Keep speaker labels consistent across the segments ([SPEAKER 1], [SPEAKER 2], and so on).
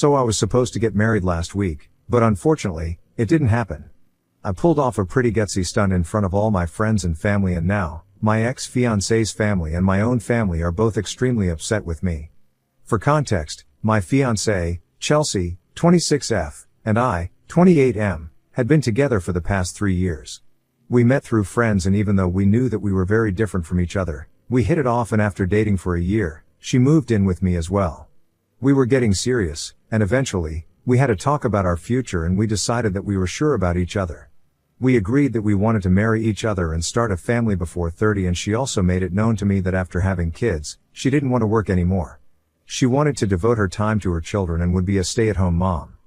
[SPEAKER 1] So I was supposed to get married last week, but unfortunately, it didn't happen. I pulled off a pretty gutsy stunt in front of all my friends and family, and now, my ex-fiancée's family and my own family are both extremely upset with me. For context, my fiancée, Chelsea, 26F, and I, 28M, had been together for the past 3 years. We met through friends, and even though we knew that we were very different from each other, we hit it off, and after dating for a year, she moved in with me as well. We were getting serious, and eventually, we had a talk about our future, and we decided that we were sure about each other. We agreed that we wanted to marry each other and start a family before 30, and she also made it known to me that after having kids, she didn't want to work anymore. She wanted to devote her time to her children and would be a stay-at-home mom.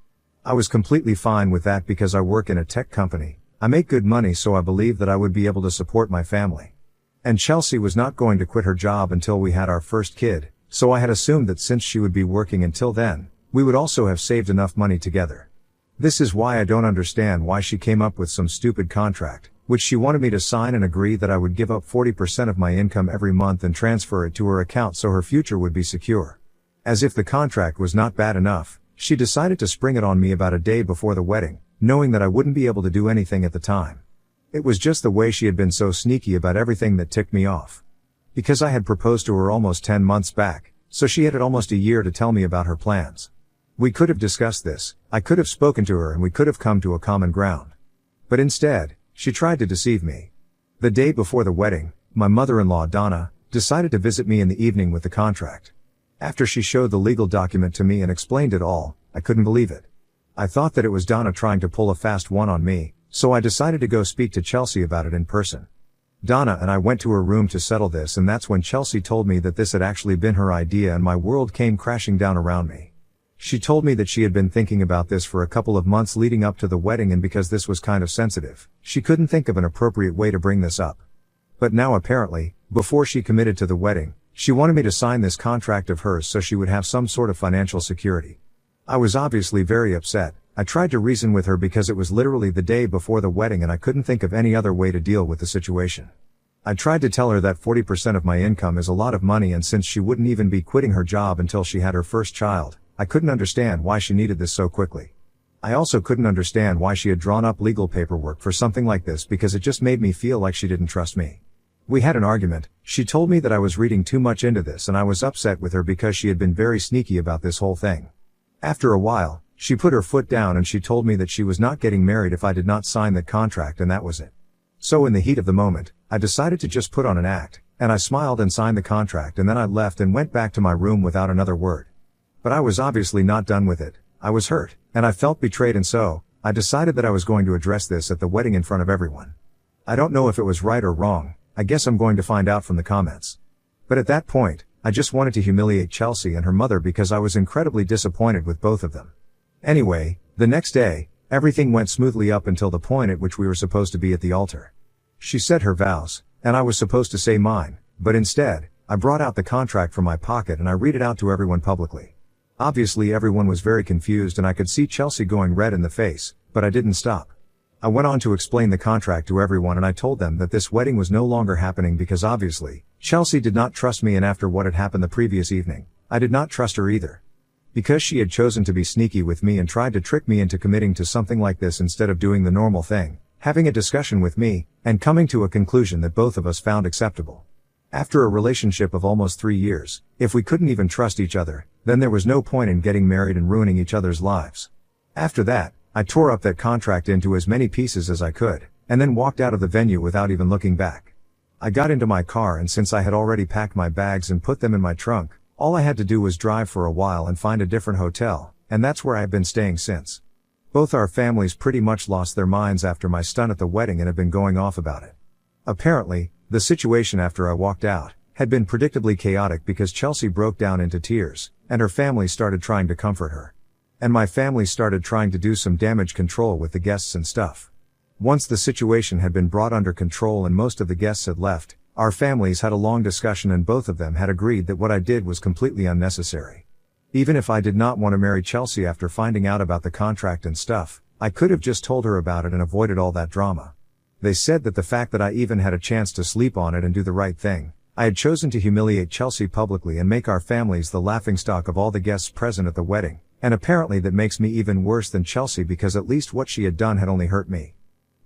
[SPEAKER 1] I was completely fine with that because I work in a tech company. I make good money, so I believed that I would be able to support my family. And Chelsea was not going to quit her job until we had our first kid, so I had assumed that since she would be working until then, we would also have saved enough money together. This is why I don't understand why she came up with some stupid contract, which she wanted me to sign and agree that I would give up 40% of my income every month and transfer it to her account so her future would be secure. As if the contract was not bad enough, she decided to spring it on me about a day before the wedding, knowing that I wouldn't be able to do anything at the time. It was just the way she had been so sneaky about everything that ticked me off. Because I had proposed to her almost 10 months back, so she had had almost a year to tell me about her plans. We could have discussed this, I could have spoken to her, and we could have come to a common ground. But instead, she tried to deceive me. The day before the wedding, my mother-in-law Donna decided to visit me in the evening with the contract. After she showed the legal document to me and explained it all, I couldn't believe it. I thought that it was Donna trying to pull a fast one on me, so I decided to go speak to Chelsea about it in person. Donna and I went to her room to settle this, and that's when Chelsea told me that this had actually been her idea, and my world came crashing down around me. She told me that she had been thinking about this for a couple of months leading up to the wedding, and because this was kind of sensitive, she couldn't think of an appropriate way to bring this up. But now apparently, before she committed to the wedding, she wanted me to sign this contract of hers so she would have some sort of financial security. I was obviously very upset. I tried to reason with her because it was literally the day before the wedding and I couldn't think of any other way to deal with the situation. I tried to tell her that 40% of my income is a lot of money, and since she wouldn't even be quitting her job until she had her first child, I couldn't understand why she needed this so quickly. I also couldn't understand why she had drawn up legal paperwork for something like this, because it just made me feel like she didn't trust me. We had an argument. She told me that I was reading too much into this, and I was upset with her because she had been very sneaky about this whole thing. After a while, she put her foot down and she told me that she was not getting married if I did not sign that contract, and that was it. So in the heat of the moment, I decided to just put on an act, and I smiled and signed the contract, and then I left and went back to my room without another word. But I was obviously not done with it. I was hurt, and I felt betrayed, and so, I decided that I was going to address this at the wedding in front of everyone. I don't know if it was right or wrong. I guess I'm going to find out from the comments. But at that point, I just wanted to humiliate Chelsea and her mother because I was incredibly disappointed with both of them. Anyway, the next day, everything went smoothly up until the point at which we were supposed to be at the altar. She said her vows, and I was supposed to say mine, but instead, I brought out the contract from my pocket and I read it out to everyone publicly. Obviously everyone was very confused and I could see Chelsea going red in the face, but I didn't stop. I went on to explain the contract to everyone, and I told them that this wedding was no longer happening because obviously, Chelsea did not trust me, and after what had happened the previous evening, I did not trust her either. Because she had chosen to be sneaky with me and tried to trick me into committing to something like this instead of doing the normal thing, having a discussion with me, and coming to a conclusion that both of us found acceptable. After a relationship of almost 3 years, if we couldn't even trust each other, then there was no point in getting married and ruining each other's lives. After that, I tore up that contract into as many pieces as I could, and then walked out of the venue without even looking back. I got into my car, and since I had already packed my bags and put them in my trunk, all I had to do was drive for a while and find a different hotel, and that's where I have been staying since. Both our families pretty much lost their minds after my stunt at the wedding and have been going off about it. Apparently, the situation after I walked out had been predictably chaotic because Chelsea broke down into tears, and her family started trying to comfort her. And my family started trying to do some damage control with the guests and stuff. Once the situation had been brought under control and most of the guests had left, our families had a long discussion, and both of them had agreed that what I did was completely unnecessary. Even if I did not want to marry Chelsea after finding out about the contract and stuff, I could have just told her about it and avoided all that drama. They said that the fact that I even had a chance to sleep on it and do the right thing, I had chosen to humiliate Chelsea publicly and make our families the laughingstock of all the guests present at the wedding, And apparently that makes me even worse than Chelsea because at least what she had done had only hurt me.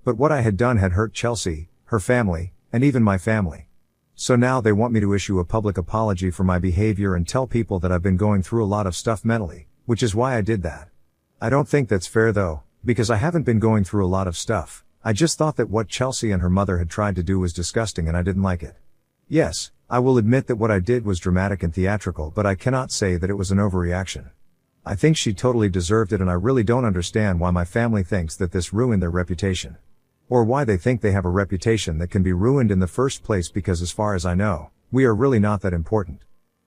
[SPEAKER 1] But what I had done had hurt Chelsea, her family, and even my family. So now they want me to issue a public apology for my behavior and tell people that I've been going through a lot of stuff mentally, which is why I did that. I don't think that's fair though, because I haven't been going through a lot of stuff. I just thought that what Chelsea and her mother had tried to do was disgusting and I didn't like it. Yes, I will admit that what I did was dramatic and theatrical, but I cannot say that it was an overreaction. I think she totally deserved it and I really don't understand why my family thinks that this ruined their reputation. Or why they think they have a reputation that can be ruined in the first place because as far as I know, we are really not that important.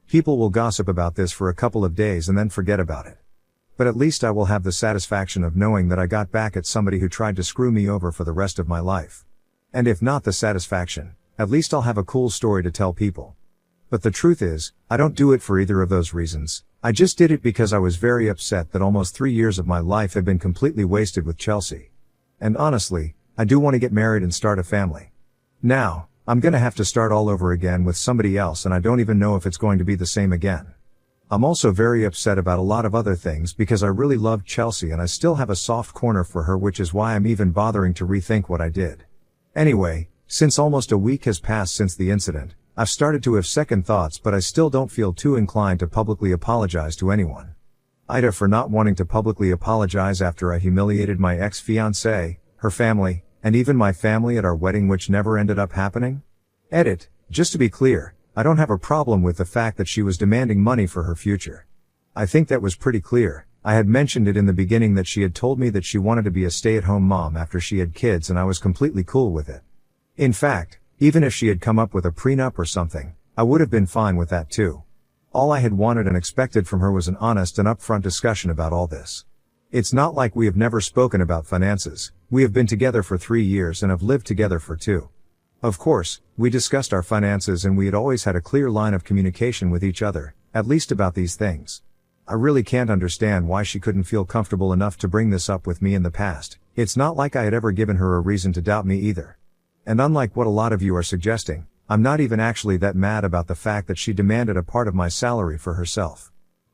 [SPEAKER 1] People will gossip about this for a couple of days and then forget about it. But at least I will have the satisfaction of knowing that I got back at somebody who tried to screw me over for the rest of my life. And if not the satisfaction, at least I'll have a cool story to tell people. But the truth is, I don't do it for either of those reasons. I just did it because I was very upset that almost 3 years of my life had been completely wasted with Chelsea. And honestly, I do want to get married and start a family. Now, I'm gonna have to start all over again with somebody else and I don't even know if it's going to be the same again. I'm also very upset about a lot of other things because I really loved Chelsea and I still have a soft corner for her, which is why I'm even bothering to rethink what I did. Anyway, since almost a week has passed since the incident, I've started to have second thoughts, but I still don't feel too inclined to publicly apologize to anyone. Ida for not wanting to publicly apologize after I humiliated my ex-fiancée, her family, and even my family at our wedding, which never ended up happening. Edit, just to be clear, I don't have a problem with the fact that she was demanding money for her future. I think that was pretty clear. I had mentioned it in the beginning that she had told me that she wanted to be a stay-at-home mom after she had kids and I was completely cool with it. In fact, even if she had come up with a prenup or something, I would have been fine with that too. All I had wanted and expected from her was an honest and upfront discussion about all this. It's not like we have never spoken about finances. We have been together for 3 years and have lived together for 2. Of course, we discussed our finances and we had always had a clear line of communication with each other, at least about these things. I really can't understand why she couldn't feel comfortable enough to bring this up with me in the past. It's not like I had ever given her a reason to doubt me either. And unlike what a lot of you are suggesting, I'm not even actually that mad about the fact that she demanded a part of my salary for herself.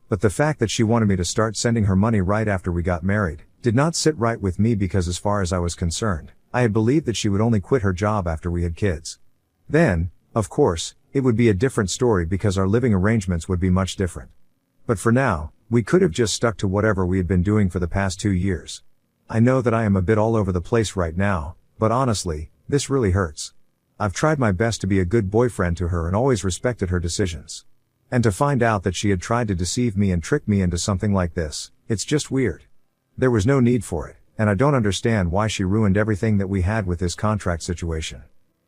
[SPEAKER 1] But the fact that she wanted me to start sending her money right after we got married did not sit right with me because as far as I was concerned, I had believed that she would only quit her job after we had kids. Then, of course, it would be a different story because our living arrangements would be much different. But for now, we could have just stuck to whatever we had been doing for the past 2 years. I know that I am a bit all over the place right now, but honestly, this really hurts. I've tried my best to be a good boyfriend to her and always respected her decisions. And to find out that she had tried to deceive me and trick me into something like this, it's just weird. There was no need for it, and I don't understand why she ruined everything that we had with this contract situation.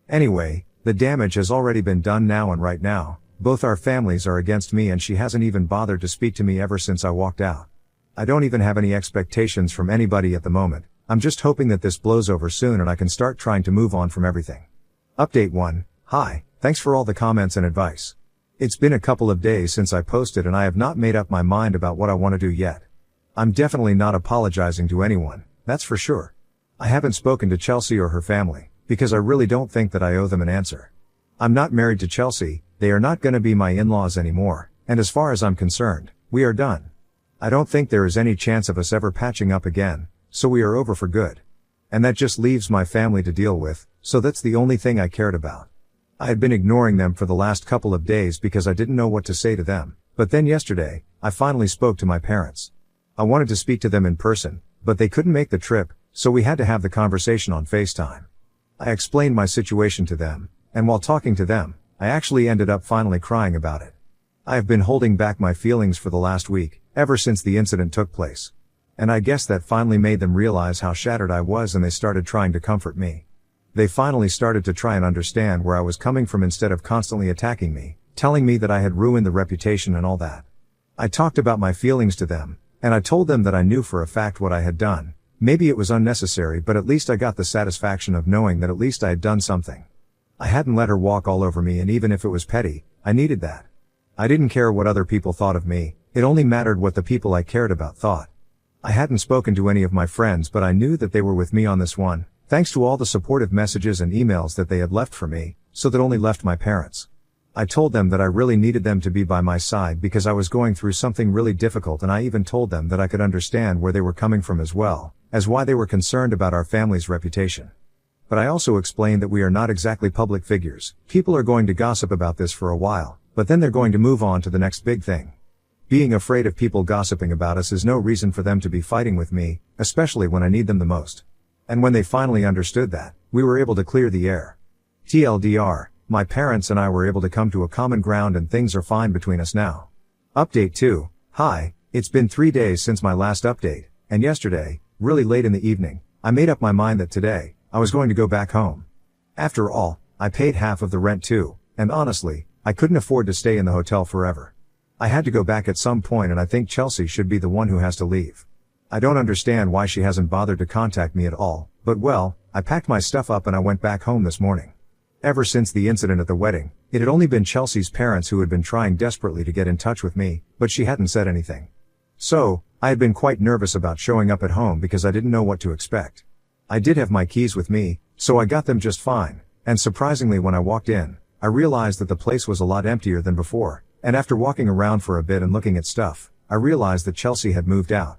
[SPEAKER 1] Anyway, the damage has already been done now, and right now, both our families are against me and she hasn't even bothered to speak to me ever since I walked out. I don't even have any expectations from anybody at the moment. I'm just hoping that this blows over soon and I can start trying to move on from everything. Update 1. Hi, thanks for all the comments and advice. It's been a couple of days since I posted and I have not made up my mind about what I want to do yet. I'm definitely not apologizing to anyone, that's for sure. I haven't spoken to Chelsea or her family, because I really don't think that I owe them an answer. I'm not married to Chelsea, they are not gonna be my in-laws anymore, and as far as I'm concerned, we are done. I don't think there is any chance of us ever patching up again, so we are over for good. And that just leaves my family to deal with, so that's the only thing I cared about. I had been ignoring them for the last couple of days because I didn't know what to say to them, but then yesterday, I finally spoke to my parents. I wanted to speak to them in person, but they couldn't make the trip, so we had to have the conversation on FaceTime. I explained my situation to them, and while talking to them, I actually ended up finally crying about it. I have been holding back my feelings for the last week, ever since the incident took place. And I guess that finally made them realize how shattered I was and they started trying to comfort me. They finally started to try and understand where I was coming from instead of constantly attacking me, telling me that I had ruined the reputation and all that. I talked about my feelings to them, and I told them that I knew for a fact what I had done. Maybe it was unnecessary, but at least I got the satisfaction of knowing that at least I had done something. I hadn't let her walk all over me, and even if it was petty, I needed that. I didn't care what other people thought of me, it only mattered what the people I cared about thought. I hadn't spoken to any of my friends, but I knew that they were with me on this one, thanks to all the supportive messages and emails that they had left for me, so that only left my parents. I told them that I really needed them to be by my side because I was going through something really difficult, and I even told them that I could understand where they were coming from as well, as why they were concerned about our family's reputation. But I also explained that we are not exactly public figures. People are going to gossip about this for a while, but then they're going to move on to the next big thing. Being afraid of people gossiping about us is no reason for them to be fighting with me, especially when I need them the most. And when they finally understood that, we were able to clear the air. TLDR, my parents and I were able to come to a common ground and things are fine between us now. Update 2. Hi, it's been 3 days since my last update, and yesterday, really late in the evening, I made up my mind that today, I was going to go back home. After all, I paid half of the rent too, and honestly, I couldn't afford to stay in the hotel forever. I had to go back at some point, and I think Chelsea should be the one who has to leave. I don't understand why she hasn't bothered to contact me at all, but well, I packed my stuff up and I went back home this morning. Ever since the incident at the wedding, it had only been Chelsea's parents who had been trying desperately to get in touch with me, but she hadn't said anything. So, I had been quite nervous about showing up at home because I didn't know what to expect. I did have my keys with me, so I got them just fine, and surprisingly when I walked in, I realized that the place was a lot emptier than before, and after walking around for a bit and looking at stuff, I realized that Chelsea had moved out.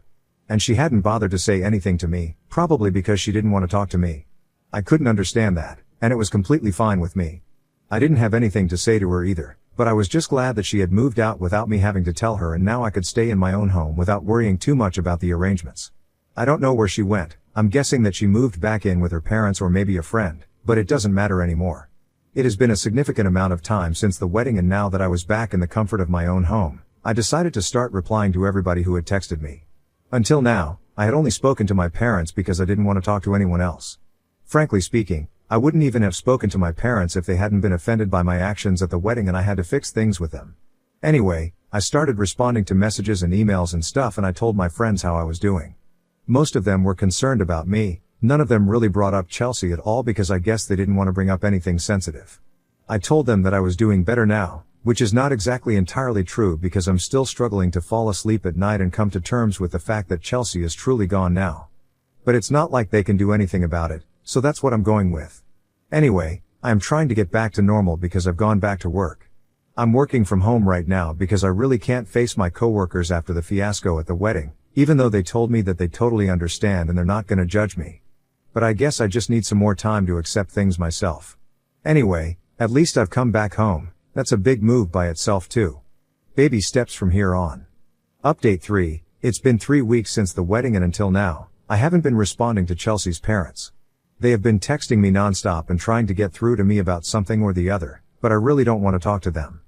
[SPEAKER 1] And she hadn't bothered to say anything to me, probably because she didn't want to talk to me. I couldn't understand that, and it was completely fine with me. I didn't have anything to say to her either, but I was just glad that she had moved out without me having to tell her, and now I could stay in my own home without worrying too much about the arrangements. I don't know where she went. I'm guessing that she moved back in with her parents or maybe a friend, but it doesn't matter anymore. It has been a significant amount of time since the wedding, and now that I was back in the comfort of my own home, I decided to start replying to everybody who had texted me. Until now, I had only spoken to my parents because I didn't want to talk to anyone else. Frankly speaking, I wouldn't even have spoken to my parents if they hadn't been offended by my actions at the wedding and I had to fix things with them. Anyway, I started responding to messages and emails and stuff, and I told my friends how I was doing. Most of them were concerned about me. None of them really brought up Chelsea at all because I guess they didn't want to bring up anything sensitive. I told them that I was doing better now, which is not exactly entirely true because I'm still struggling to fall asleep at night and come to terms with the fact that Chelsea is truly gone now. But it's not like they can do anything about it, so that's what I'm going with. Anyway, I am trying to get back to normal because I've gone back to work. I'm working from home right now because I really can't face my coworkers after the fiasco at the wedding, even though they told me that they totally understand and they're not gonna judge me. But I guess I just need some more time to accept things myself. Anyway, at least I've come back home. That's a big move by itself too. Baby steps from here on. Update 3. It's been 3 weeks since the wedding, and until now, I haven't been responding to Chelsea's parents. They have been texting me nonstop and trying to get through to me about something or the other, but I really don't want to talk to them.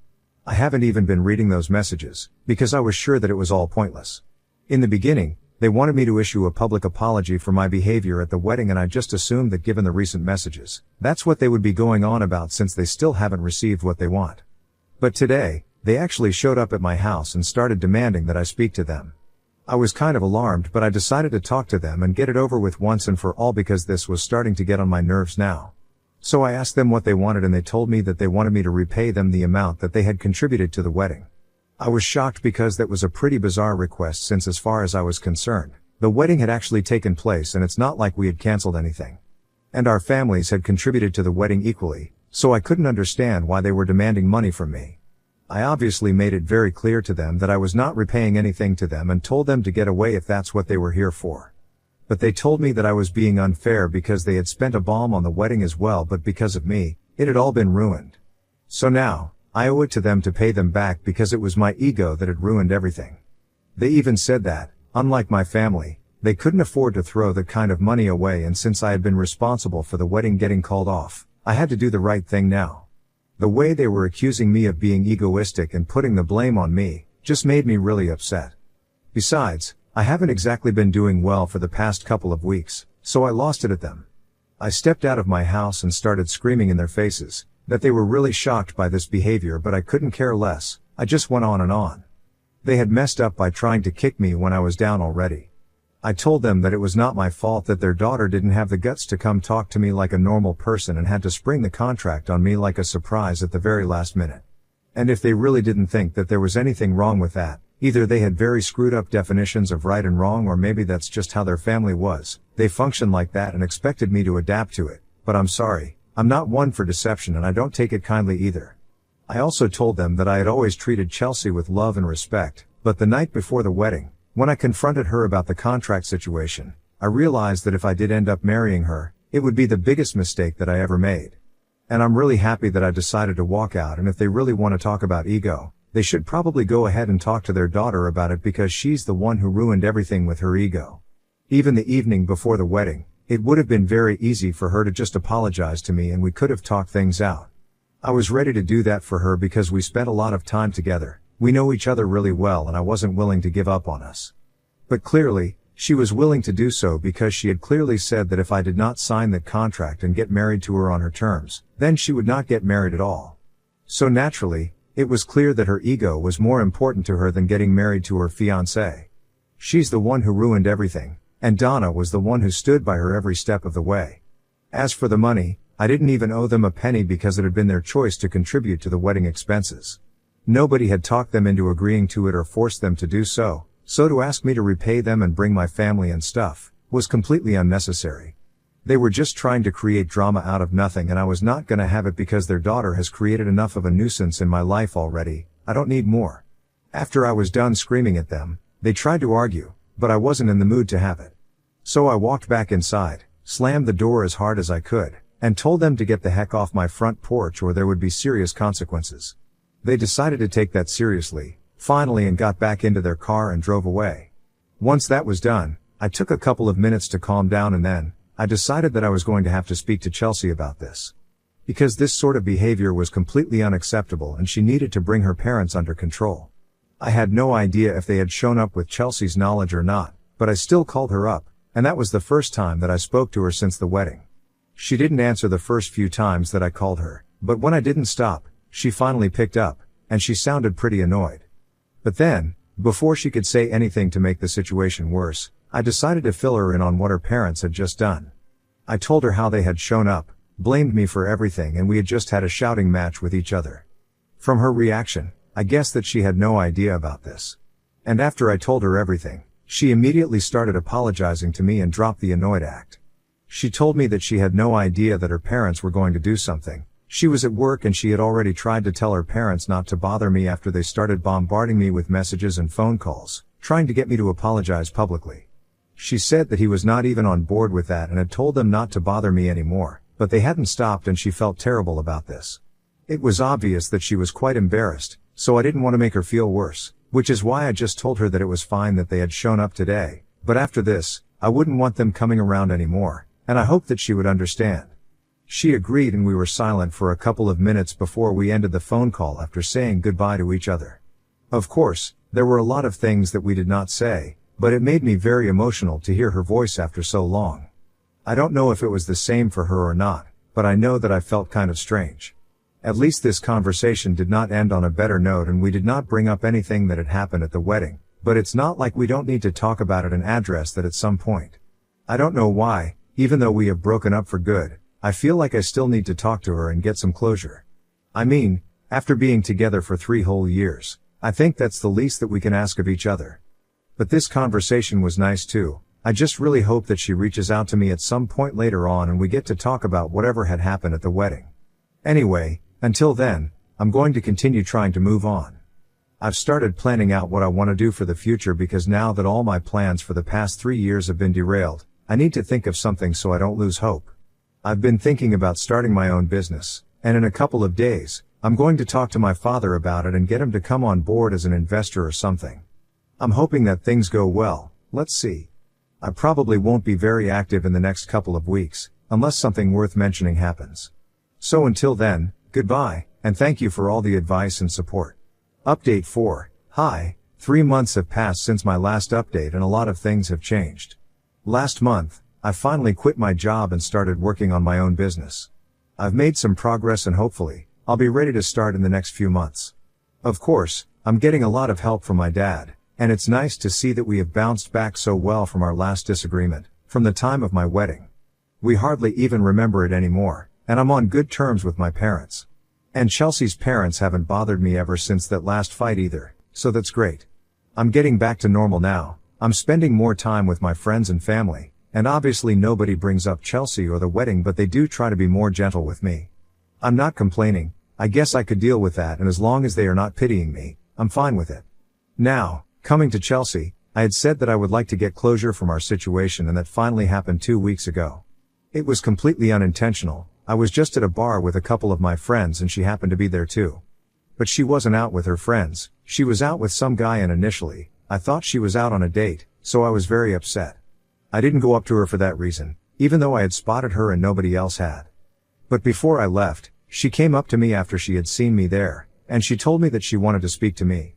[SPEAKER 1] I haven't even been reading those messages, because I was sure that it was all pointless. In the beginning, they wanted me to issue a public apology for my behavior at the wedding, and I just assumed that given the recent messages, that's what they would be going on about since they still haven't received what they want. But today, they actually showed up at my house and started demanding that I speak to them. I was kind of alarmed, but I decided to talk to them and get it over with once and for all because this was starting to get on my nerves now. So I asked them what they wanted, and they told me that they wanted me to repay them the amount that they had contributed to the wedding. I was shocked because that was a pretty bizarre request since, as far as I was concerned, the wedding had actually taken place and it's not like we had canceled anything. And our families had contributed to the wedding equally, so I couldn't understand why they were demanding money from me. I obviously made it very clear to them that I was not repaying anything to them and told them to get away if that's what they were here for. But they told me that I was being unfair because they had spent a bomb on the wedding as well, but because of me, it had all been ruined. So now, I owe it to them to pay them back because it was my ego that had ruined everything. They even said that, unlike my family, they couldn't afford to throw that kind of money away, and since I had been responsible for the wedding getting called off, I had to do the right thing now. The way they were accusing me of being egoistic and putting the blame on me just made me really upset. Besides, I haven't exactly been doing well for the past couple of weeks, so I lost it at them. I stepped out of my house and started screaming in their faces that they were really shocked by this behavior, but I couldn't care less. I just went on and on. They had messed up by trying to kick me when I was down already. I told them that it was not my fault that their daughter didn't have the guts to come talk to me like a normal person and had to spring the contract on me like a surprise at the very last minute. And if they really didn't think that there was anything wrong with that, either they had very screwed up definitions of right and wrong, or maybe that's just how their family was. They functioned like that and expected me to adapt to it. But I'm sorry, I'm not one for deception and I don't take it kindly either. I also told them that I had always treated Chelsea with love and respect, but the night before the wedding, when I confronted her about the contract situation, I realized that if I did end up marrying her, it would be the biggest mistake that I ever made. And I'm really happy that I decided to walk out, and if they really want to talk about ego, they should probably go ahead and talk to their daughter about it, because she's the one who ruined everything with her ego. Even the evening before the wedding, it would have been very easy for her to just apologize to me and we could have talked things out. I was ready to do that for her because we spent a lot of time together, we know each other really well, and I wasn't willing to give up on us. But clearly, she was willing to do so because she had clearly said that if I did not sign that contract and get married to her on her terms, then she would not get married at all. So naturally, it was clear that her ego was more important to her than getting married to her fiancé. She's the one who ruined everything, and Donna was the one who stood by her every step of the way. As for the money, I didn't even owe them a penny because it had been their choice to contribute to the wedding expenses. Nobody had talked them into agreeing to it or forced them to do so, so to ask me to repay them and bring my family and stuff was completely unnecessary. They were just trying to create drama out of nothing, and I was not gonna have it because their daughter has created enough of a nuisance in my life already. I don't need more. After I was done screaming at them, they tried to argue, but I wasn't in the mood to have it. So I walked back inside, slammed the door as hard as I could, and told them to get the heck off my front porch or there would be serious consequences. They decided to take that seriously, finally, and got back into their car and drove away. Once that was done, I took a couple of minutes to calm down, and then I decided that I was going to have to speak to Chelsea about this. Because this sort of behavior was completely unacceptable and she needed to bring her parents under control. I had no idea if they had shown up with Chelsea's knowledge or not, but I still called her up, and that was the first time that I spoke to her since the wedding. She didn't answer the first few times that I called her, but when I didn't stop, she finally picked up, and she sounded pretty annoyed. But then, before she could say anything to make the situation worse, I decided to fill her in on what her parents had just done. I told her how they had shown up, blamed me for everything, and we had just had a shouting match with each other. From her reaction, I guessed that she had no idea about this. And after I told her everything, she immediately started apologizing to me and dropped the annoyed act. She told me that she had no idea that her parents were going to do something. She was at work and she had already tried to tell her parents not to bother me after they started bombarding me with messages and phone calls, trying to get me to apologize publicly. She said that he was not even on board with that and had told them not to bother me anymore, but they hadn't stopped, and she felt terrible about this. It was obvious that she was quite embarrassed, so I didn't want to make her feel worse, which is why I just told her that it was fine that they had shown up today, but after this, I wouldn't want them coming around anymore, and I hoped that she would understand. She agreed, and we were silent for a couple of minutes before we ended the phone call after saying goodbye to each other. Of course, there were a lot of things that we did not say, but it made me very emotional to hear her voice after so long. I don't know if it was the same for her or not, but I know that I felt kind of strange. At least this conversation did not end on a better note, and we did not bring up anything that had happened at the wedding, but it's not like we don't need to talk about it and address that at some point. I don't know why, even though we have broken up for good, I feel like I still need to talk to her and get some closure. I mean, after being together for 3 whole years, I think that's the least that we can ask of each other. But this conversation was nice too. I just really hope that she reaches out to me at some point later on and we get to talk about whatever had happened at the wedding. Anyway, until then, I'm going to continue trying to move on. I've started planning out what I want to do for the future, because now that all my plans for the past 3 years have been derailed, I need to think of something so I don't lose hope. I've been thinking about starting my own business, and in a couple of days, I'm going to talk to my father about it and get him to come on board as an investor or something. I'm hoping that things go well. Let's see. I probably won't be very active in the next couple of weeks, unless something worth mentioning happens. So until then, goodbye, and thank you for all the advice and support. Update 4. Hi, 3 months have passed since my last update and a lot of things have changed. Last month, I finally quit my job and started working on my own business. I've made some progress and hopefully, I'll be ready to start in the next few months. Of course, I'm getting a lot of help from my dad, and it's nice to see that we have bounced back so well from our last disagreement, from the time of my wedding. We hardly even remember it anymore, and I'm on good terms with my parents. And Chelsea's parents haven't bothered me ever since that last fight either, so that's great. I'm getting back to normal now. I'm spending more time with my friends and family. And obviously nobody brings up Chelsea or the wedding, but they do try to be more gentle with me. I'm not complaining, I guess I could deal with that, and as long as they are not pitying me, I'm fine with it. Now, coming to Chelsea, I had said that I would like to get closure from our situation, and that finally happened 2 weeks ago. It was completely unintentional. I was just at a bar with a couple of my friends and she happened to be there too. But she wasn't out with her friends, she was out with some guy, and initially, I thought she was out on a date, so I was very upset. I didn't go up to her for that reason, even though I had spotted her and nobody else had. But before I left, she came up to me after she had seen me there, and she told me that she wanted to speak to me.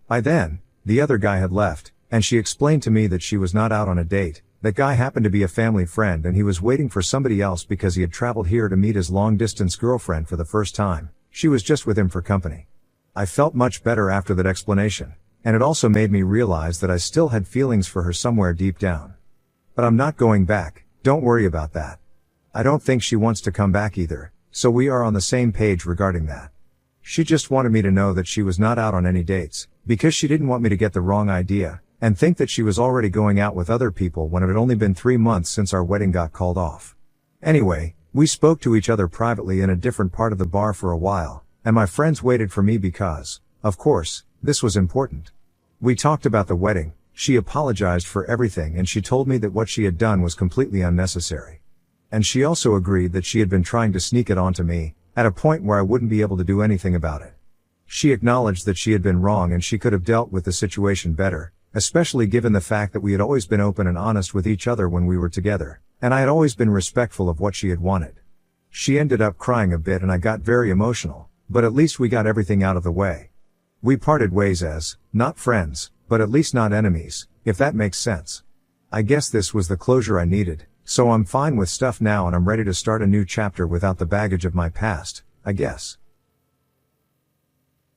[SPEAKER 1] By then, the other guy had left, and she explained to me that she was not out on a date. That guy happened to be a family friend and he was waiting for somebody else because he had traveled here to meet his long-distance girlfriend for the first time. She was just with him for company. I felt much better after that explanation, and it also made me realize that I still had feelings for her somewhere deep down. But I'm not going back, don't worry about that. I don't think she wants to come back either, so we are on the same page regarding that. She just wanted me to know that she was not out on any dates, because she didn't want me to get the wrong idea and think that she was already going out with other people when it had only been 3 months since our wedding got called off. Anyway, we spoke to each other privately in a different part of the bar for a while, and my friends waited for me because, of course, this was important. We talked about the wedding, she apologized for everything, and she told me that what she had done was completely unnecessary. And she also agreed that she had been trying to sneak it onto me, at a point where I wouldn't be able to do anything about it. She acknowledged that she had been wrong and she could have dealt with the situation better, especially given the fact that we had always been open and honest with each other when we were together, and I had always been respectful of what she had wanted. She ended up crying a bit and I got very emotional, but at least we got everything out of the way. We parted ways as, not friends, but at least not enemies, if that makes sense. I guess this was the closure I needed, so I'm fine with stuff now and I'm ready to start a new chapter without the baggage of my past, I guess.